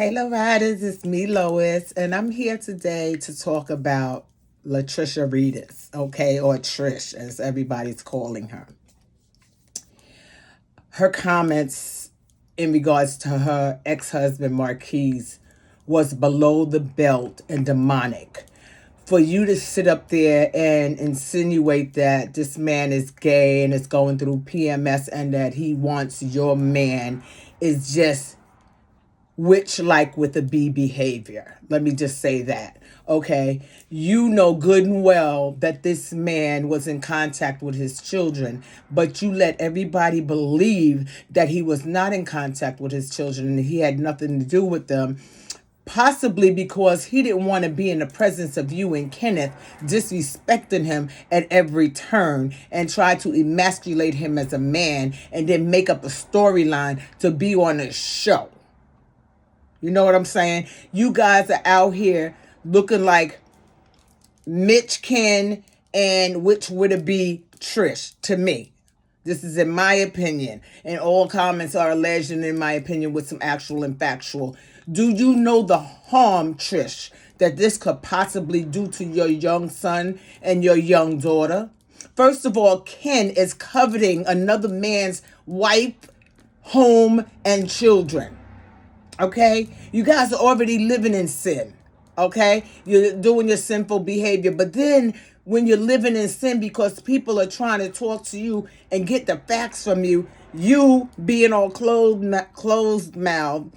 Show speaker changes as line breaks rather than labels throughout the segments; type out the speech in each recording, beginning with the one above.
Hey, Riders, it's me, Lois, and I'm here today to talk about LaTricia Reedus, okay, or Trish, as everybody's calling her. Her comments in regards to her ex-husband, Marquez, was below the belt and demonic. For you to sit up there and insinuate that this man is gay and is going through PMS and that he wants your man is just witch like with a B behavior. Let me just say that. Okay. You know good and well that this man was in contact with his children, but you let everybody believe that he was not in contact with his children and he had nothing to do with them. Possibly because he didn't want to be in the presence of you and Kenneth, disrespecting him at every turn and try to emasculate him as a man and then make up a storyline to be on a show. You know what I'm saying? You guys are out here looking like Mitch, Ken, and which would it be Trish to me. This is in my opinion. And all comments are alleged and in my opinion with some actual and factual. Do you know the harm, Trish, that this could possibly do to your young son and your young daughter? First of all, Ken is coveting another man's wife, home, and children. Okay? You guys are already living in sin. Okay? You're doing your sinful behavior. But then when you're living in sin because people are trying to talk to you and get the facts from you, you being all closed mouth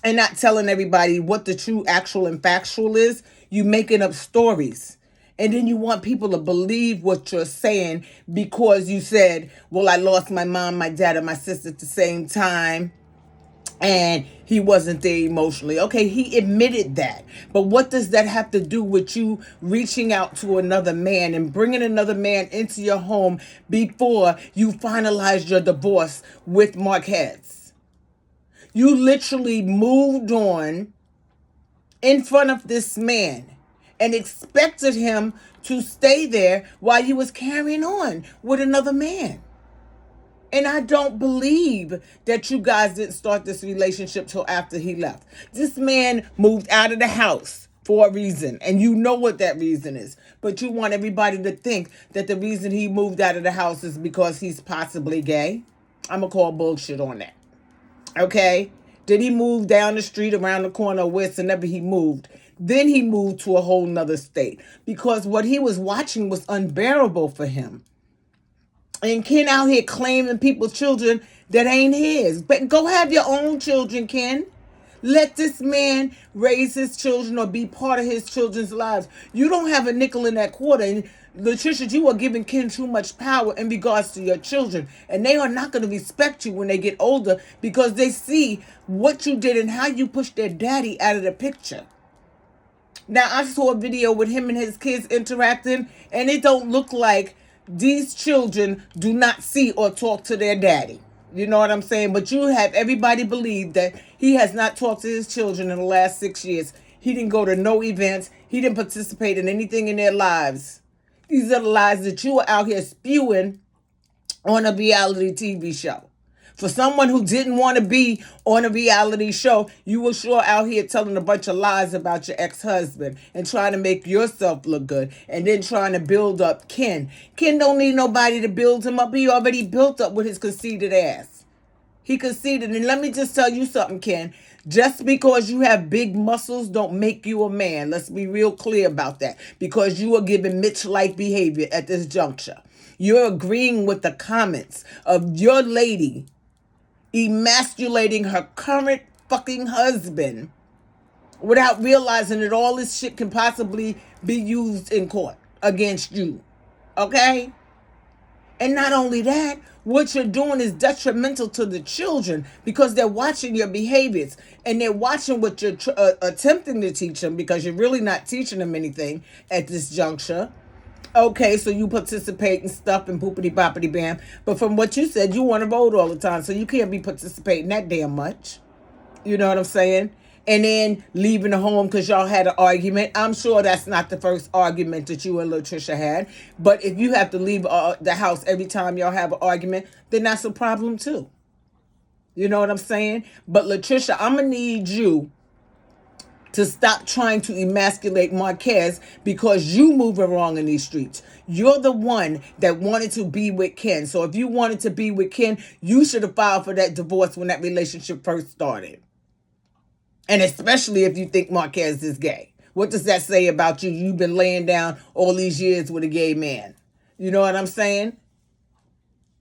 and not telling everybody what the true actual and factual is, you making up stories. And then you want people to believe what you're saying because you said, well, I lost my mom, my dad, and my sister at the same time. And he wasn't there emotionally. Okay, he admitted that. But what does that have to do with you reaching out to another man and bringing another man into your home before you finalized your divorce with Marquez? You literally moved on in front of this man and expected him to stay there while you was carrying on with another man. And I don't believe that you guys didn't start this relationship till after he left. This man moved out of the house for a reason, and you know what that reason is. But you want everybody to think that the reason he moved out of the house is because he's possibly gay. I'm going to call bullshit on that. Okay? Did he move down the street, around the corner, wherever he moved? Then he moved to a whole nother state because what he was watching was unbearable for him. And Ken out here claiming people's children that ain't his. But go have your own children, Ken. Let this man raise his children or be part of his children's lives. You don't have a nickel in that quarter. And LaTricia, you are giving Ken too much power in regards to your children. And they are not going to respect you when they get older because they see what you did and how you pushed their daddy out of the picture. Now, I saw a video with him and his kids interacting, and it don't look like these children do not see or talk to their daddy. You know what I'm saying? But you have everybody believe that he has not talked to his children in the last 6 years. He didn't go to no events. He didn't participate in anything in their lives. These are the lies that you are out here spewing on a reality TV show. For someone who didn't want to be on a reality show, you were sure out here telling a bunch of lies about your ex-husband and trying to make yourself look good and then trying to build up Ken. Ken don't need nobody to build him up. He already built up with his conceited ass. He conceited. And let me just tell you something, Ken. Just because you have big muscles don't make you a man. Let's be real clear about that. Because you are giving Mitch-like behavior at this juncture. You're agreeing with the comments of your lady emasculating her current fucking husband without realizing that all this shit can possibly be used in court against you. Okay? And not only that, what you're doing is detrimental to the children because they're watching your behaviors and they're watching what you're attempting to teach them because you're really not teaching them anything at this juncture. Okay, so you participate in stuff and boopity boppity bam. But from what you said, you want to vote all the time. So you can't be participating that damn much. You know what I'm saying? And then leaving the home because y'all had an argument. I'm sure that's not the first argument that you and LaTricia had. But if you have to leave the house every time y'all have an argument, then that's a problem too. You know what I'm saying? But LaTricia, I'm going to need you to stop trying to emasculate Marquez because you moving wrong in these streets. You're the one that wanted to be with Ken. So if you wanted to be with Ken, you should have filed for that divorce when that relationship first started. And especially if you think Marquez is gay. What does that say about you? You've been laying down all these years with a gay man. You know what I'm saying?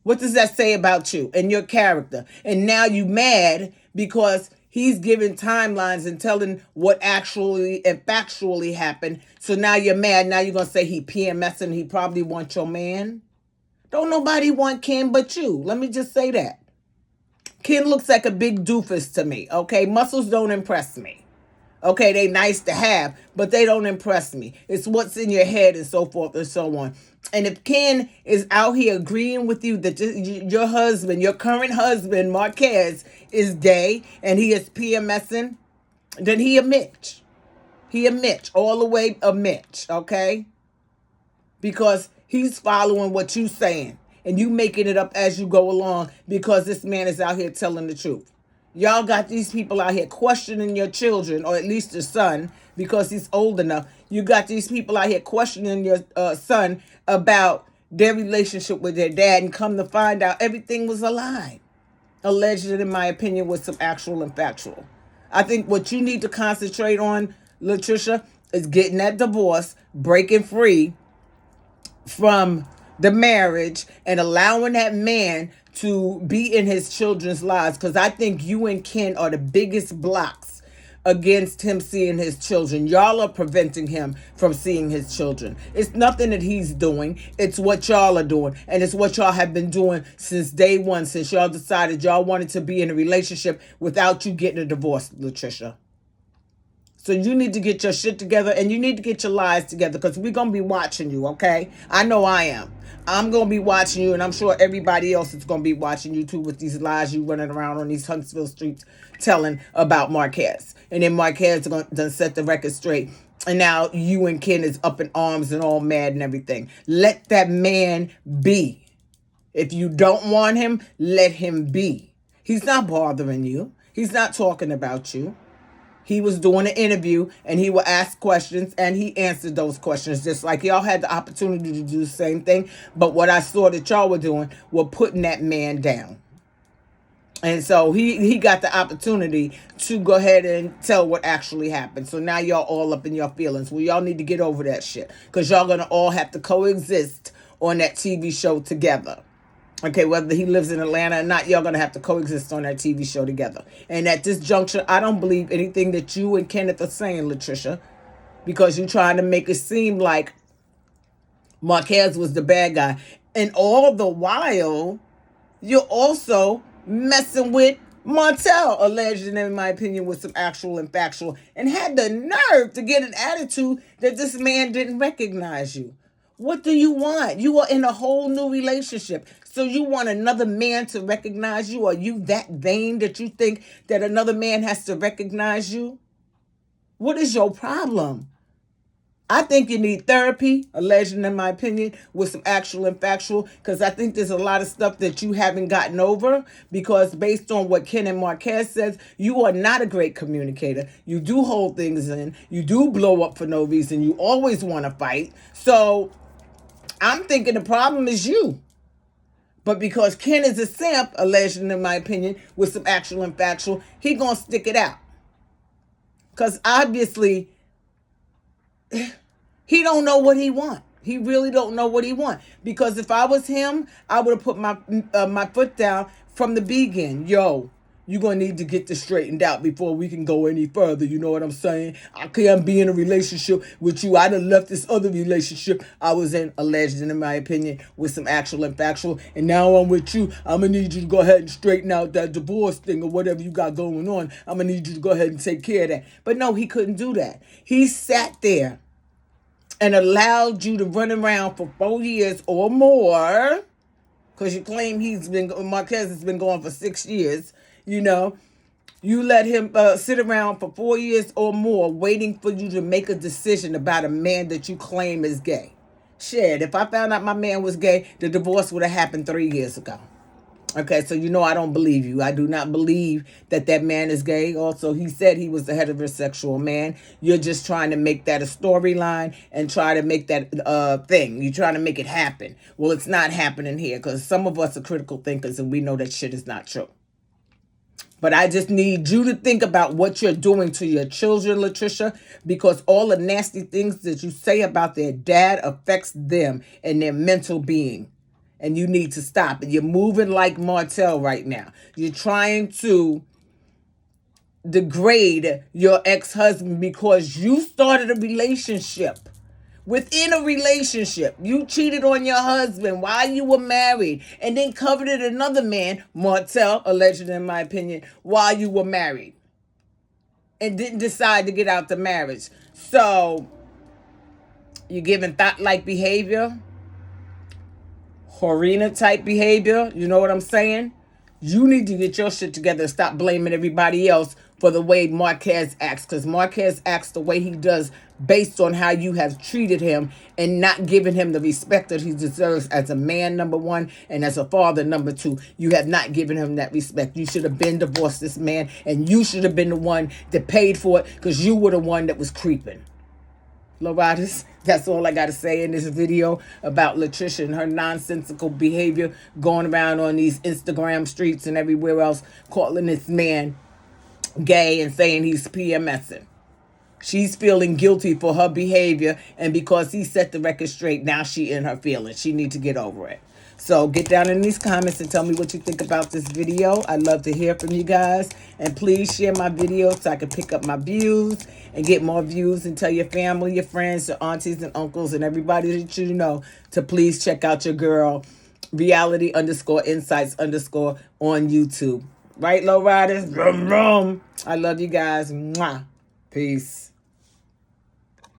What does that say about you and your character? And now you mad because he's giving timelines and telling what actually and factually happened. So now you're mad. Now you're going to say he PMSing. He probably wants your man. Don't nobody want Ken but you. Let me just say that. Ken looks like a big doofus to me. Okay, muscles don't impress me. Okay, they nice to have, but they don't impress me. It's what's in your head and so forth and so on. And if Ken is out here agreeing with you that your husband, your current husband, Marquez, is gay and he is PMSing, then he a Mitch. He a Mitch, all the way a Mitch, okay? Because he's following what you saying and you making it up as you go along because this man is out here telling the truth. Y'all got these people out here questioning your children, or at least your son, because he's old enough. You got these people out here questioning your son about their relationship with their dad, and come to find out everything was a lie. Alleged, in my opinion, was some actual and factual. I think what you need to concentrate on, LaTricia, is getting that divorce, breaking free from the marriage, and allowing that man to be in his children's lives. Because I think you and Ken are the biggest blocks against him seeing his children. Y'all are preventing him from seeing his children. It's nothing that he's doing. It's what y'all are doing. And it's what y'all have been doing since day one, since y'all decided y'all wanted to be in a relationship without you getting a divorce, LaTricia. So you need to get your shit together and you need to get your lies together because we're going to be watching you, okay? I know I am. I'm going to be watching you, and I'm sure everybody else is going to be watching you too with these lies you running around on these Huntsville streets telling about Marquez. And then Marquez is going to set the record straight. And now you and Ken is up in arms and all mad and everything. Let that man be. If you don't want him, let him be. He's not bothering you. He's not talking about you. He was doing an interview and he would ask questions and he answered those questions just like y'all had the opportunity to do the same thing. But what I saw that y'all were doing were putting that man down. And so he got the opportunity to go ahead and tell what actually happened. So now y'all all up in your feelings. Well, y'all need to get over that shit because y'all going to all have to coexist on that TV show together. Okay, whether he lives in Atlanta or not, y'all going to have to coexist on that TV show together. And at this juncture, I don't believe anything that you and Kenneth are saying, LaTricia, because you're trying to make it seem like Marquez was the bad guy. And all the while, you're also messing with Martel, alleged, in my opinion, with some actual and factual, and had the nerve to get an attitude that this man didn't recognize you. What do you want? You are in a whole new relationship. So you want another man to recognize you? Are you that vain that you think that another man has to recognize you? What is your problem? I think you need therapy, alleged, in my opinion, with some actual and factual, because I think there's a lot of stuff that you haven't gotten over, because based on what Ken and Marquez says, you are not a great communicator. You do hold things in. You do blow up for no reason. You always want to fight. So I'm thinking the problem is you. But because Ken is a simp, alleged, in my opinion, with some actual and factual, he gonna stick it out. Because obviously, he don't know what he want. He really don't know what he want. Because if I was him, I would have put my foot down from the beginning. Yo, you're going to need to get this straightened out before we can go any further. You know what I'm saying? I can't be in a relationship with you. I done left this other relationship I was in, alleged, in my opinion, with some actual and factual. And now I'm with you. I'm going to need you to go ahead and straighten out that divorce thing or whatever you got going on. I'm going to need you to go ahead and take care of that. But no, he couldn't do that. He sat there and allowed you to run around for 4 years or more, because you claim Marquez has been going for 6 years. You know, you let him sit around for 4 years or more waiting for you to make a decision about a man that you claim is gay. Shit, if I found out my man was gay, the divorce would have happened 3 years ago. Okay, so you know I don't believe you. I do not believe that that man is gay. Also, he said he was a heterosexual man. You're just trying to make that a storyline and try to make that thing. You're trying to make it happen. Well, it's not happening here because some of us are critical thinkers and we know that shit is not true. But I just need you to think about what you're doing to your children, LaTricia, because all the nasty things that you say about their dad affects them and their mental being. And you need to stop it. You're moving like Martel right now. You're trying to degrade your ex-husband because you started a relationship. Within a relationship, you cheated on your husband while you were married and then coveted another man, Martel, alleged in my opinion, while you were married and didn't decide to get out the marriage. So, you're giving thought-like behavior, Horina type behavior, you know what I'm saying? You need to get your shit together and stop blaming everybody else for the way Marquez acts. Because Marquez acts the way he does based on how you have treated him and not giving him the respect that he deserves as a man, number one, and as a father, number two. You have not given him that respect. You should have been divorced this man, and you should have been the one that paid for it because you were the one that was creeping. Loratus, that's all I got to say in this video about LaTricia and her nonsensical behavior going around on these Instagram streets and everywhere else calling this man gay and saying he's PMSing. She's feeling guilty for her behavior, and because he set the record straight, now she in her feelings. She need to get over it. So get down in these comments and tell me what you think about this video. I'd love to hear from you guys. And please share my video so I can pick up my views and get more views, and tell your family, your friends, your aunties and uncles and everybody that you know to please check out your girl, reality_insights_ on YouTube. Right, low riders? Rum, rum. I love you guys. Mwah. Peace.